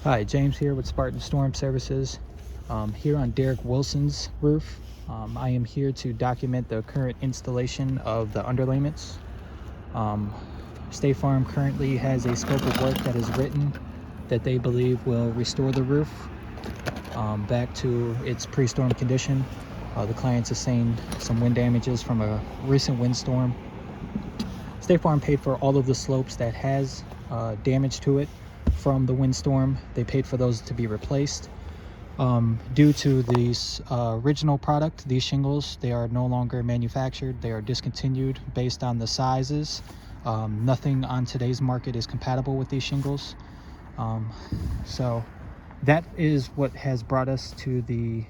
Hi, James here with Spartan Storm Services. Here on Derek Wilson's roof. I am here to document the current installation of the underlayments. State Farm currently has a scope of work that is written that they believe will restore the roof back to its pre-storm condition. The client sustained some wind damages from a recent windstorm. State Farm paid for all of the slopes that has damage to it from the windstorm. They paid for those to be replaced. Due to this original product, these shingles, they are no longer manufactured. They are discontinued based on the sizes. Nothing on today's market is compatible with these shingles. So that is what has brought us to the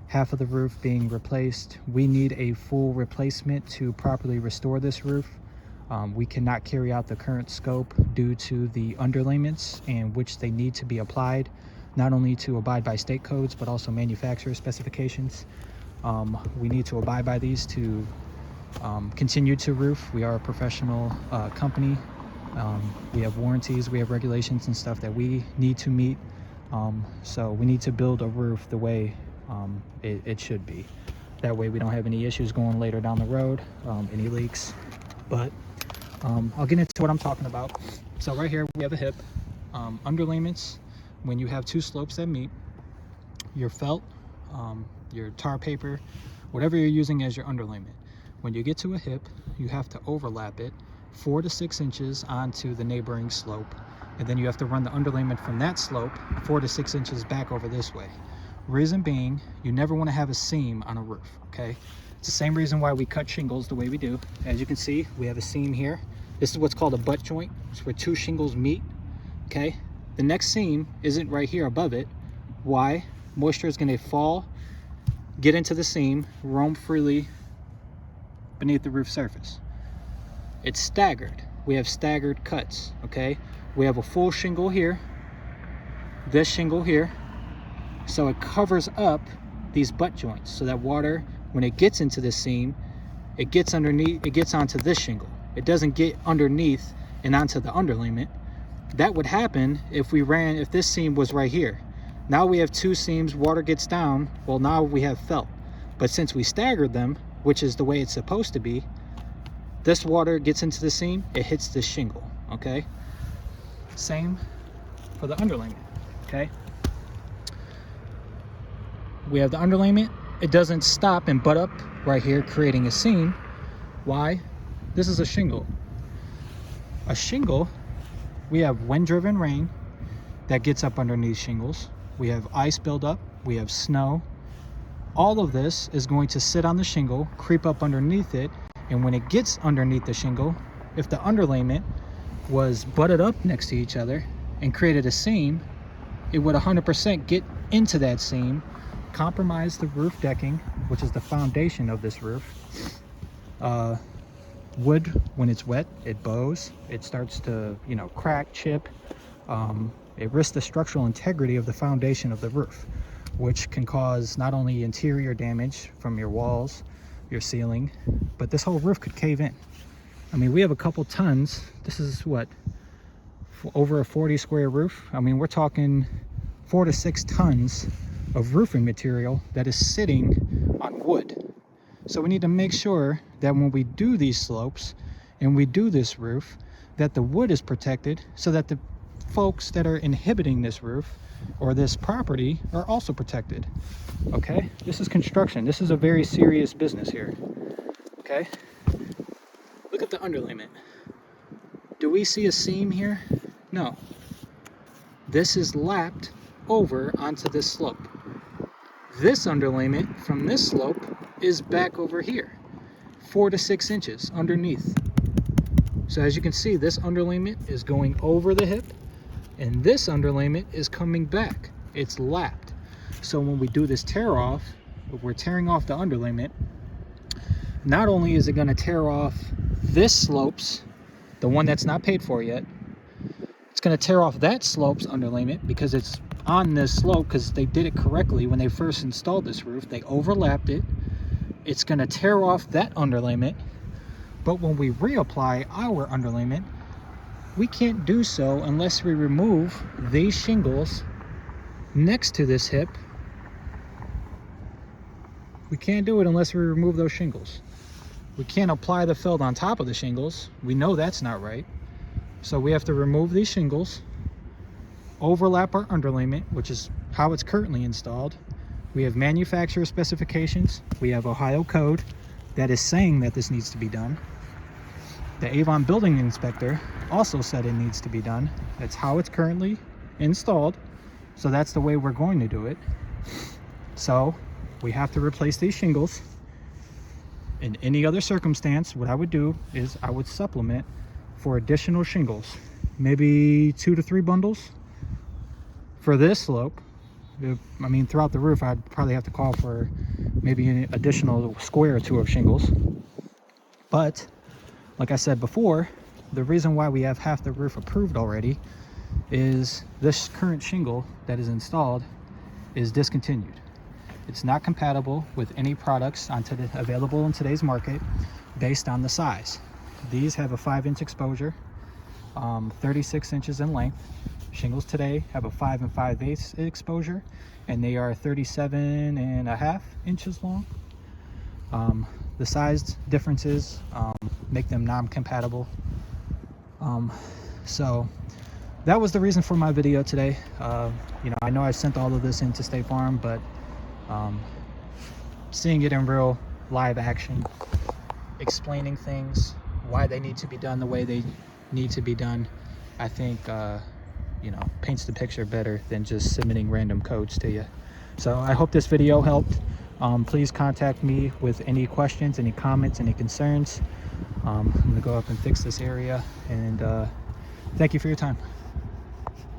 half of the roof being replaced. We need a full replacement to properly restore this roof. We cannot carry out the current scope due to the underlayments in which they need to be applied, not only to abide by state codes, but also manufacturer specifications. We need to abide by these to continue to roof. We are a professional company. We have warranties, we have regulations and stuff that we need to meet. So we need to build a roof the way it should be. That way we don't have any issues going later down the road, any leaks. But I'll get into what I'm talking about. So right here we have a hip. Underlayments, when you have two slopes that meet, your felt, your tar paper, whatever you're using as your underlayment, when you get to a hip, you have to overlap it 4 to 6 inches onto the neighboring slope, and then you have to run the underlayment from that slope 4 to 6 inches back over this way. Reason being, you never want to have a seam on a roof, okay? It's the same reason why we cut shingles the way we do. As you can see, we have a seam here. This is what's called a butt joint. It's where two shingles meet, okay? The next seam isn't right here above it. Why? Moisture is going to fall, get into the seam, roam freely beneath the roof surface. It's staggered. We have staggered cuts, okay? We have a full shingle here, this shingle here, so it covers up these butt joints so that water, when it gets into this seam, it gets underneath, it gets onto this shingle. It doesn't get underneath and onto the underlayment. That would happen if this seam was right here. Now we have two seams, water gets down, well now we have felt. But since we staggered them, which is the way it's supposed to be, this water gets into the seam, it hits this shingle, okay? Same for the underlayment, okay? We have the underlayment, it doesn't stop and butt up right here, creating a seam. Why? This is a shingle. A shingle, we have wind-driven rain that gets up underneath shingles. We have ice buildup, we have snow. All of this is going to sit on the shingle, creep up underneath it, and when it gets underneath the shingle, if the underlayment was butted up next to each other and created a seam, it would 100% get into that seam, compromise the roof decking, which is the foundation of this roof. Wood, when it's wet, it bows, it starts to, crack, chip. It risks the structural integrity of the foundation of the roof, which can cause not only interior damage from your walls, your ceiling, but this whole roof could cave in. I mean, we have a couple tons. This is what, over a 40 square roof. I mean, we're talking 4 to 6 tons of roofing material that is sitting on wood. So we need to make sure that when we do these slopes and we do this roof, that the wood is protected so that the folks that are inhibiting this roof or this property are also protected. Okay, this is construction. This is a very serious business here. Okay, look at the underlayment. Do we see a seam here? No. This is lapped over onto this slope. This underlayment from this slope is back over here, 4 to 6 inches underneath. So as you can see, this underlayment is going over the hip, and this underlayment is coming back. It's lapped. So when we do this tear off, if we're tearing off the underlayment, not only is it going to tear off this slopes, the one that's not paid for yet, it's going to tear off that slope's underlayment because it's on this slope, because they did it correctly when they first installed this roof. They overlapped it. It's going to tear off that underlayment. But when we reapply our underlayment, we can't do so unless we remove these shingles next to this hip. We can't do it unless we remove those shingles. We can't apply the felt on top of the shingles. We know that's not right. So we have to remove these shingles, overlap our underlayment, which is how it's currently installed. We have manufacturer specifications. We have Ohio code that is saying that this needs to be done. The Avon building inspector also said it needs to be done. That's how it's currently installed. So that's the way we're going to do it. So we have to replace these shingles. In any other circumstance, what I would do is I would supplement for additional shingles, maybe 2 to 3 bundles for this slope. I mean, throughout the roof, I'd probably have to call for maybe an additional square or 2 of shingles. But like I said before, the reason why we have half the roof approved already is this current shingle that is installed is discontinued. It's not compatible with any products available in today's market based on the size. These have a 5-inch exposure, 36 inches in length. Shingles today have a 5 5/8 exposure, and they are 37.5 inches long. The size differences make them non-compatible. So that was the reason for my video today. You know, I know I sent all of this into State Farm, but seeing it in real live action, explaining things, why they need to be done the way they need to be done, I think you know, paints the picture better than just submitting random codes to you. So I hope this video helped. Please contact me with any questions, any comments, any concerns. I'm gonna go up and fix this area, and thank you for your time.